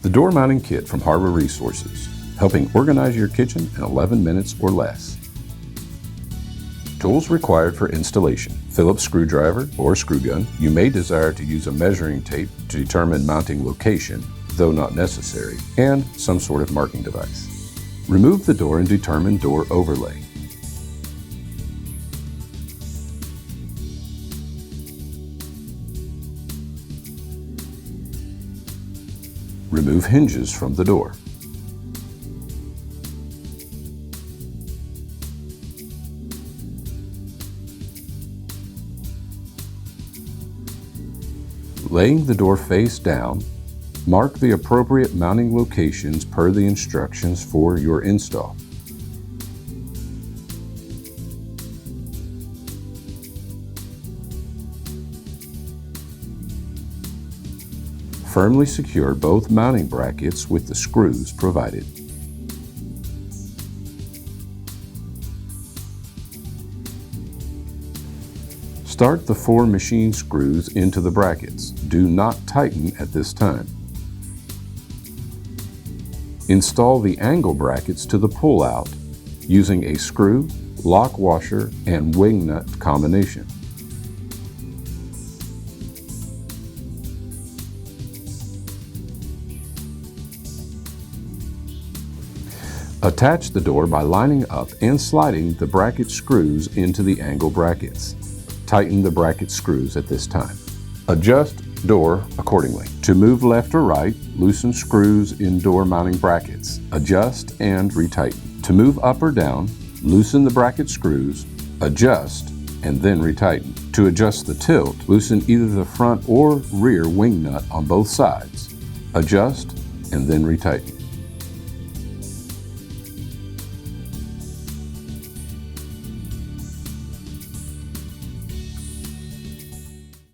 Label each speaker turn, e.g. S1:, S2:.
S1: The door mounting kit from Harbor Resources, helping organize your kitchen in 11 minutes or less. Tools required for installation: Phillips screwdriver or screw gun. You may desire to use a measuring tape to determine mounting location, though not necessary, and some sort of marking device. Remove the door and determine door overlay. Remove hinges from the door. Laying the door face down, mark the appropriate mounting locations per the instructions for your install. Firmly secure both mounting brackets with the screws provided. Start the 4 machine screws into the brackets. Do not tighten at this time. Install the angle brackets to the pull-out using a screw, lock washer, and wing nut combination. Attach the door by lining up and sliding the bracket screws into the angle brackets. Tighten the bracket screws at this time. Adjust door accordingly. To move left or right, loosen screws in door mounting brackets. Adjust and retighten. To move up or down, loosen the bracket screws, adjust, and then retighten. To adjust the tilt, loosen either the front or rear wing nut on both sides. Adjust and then retighten.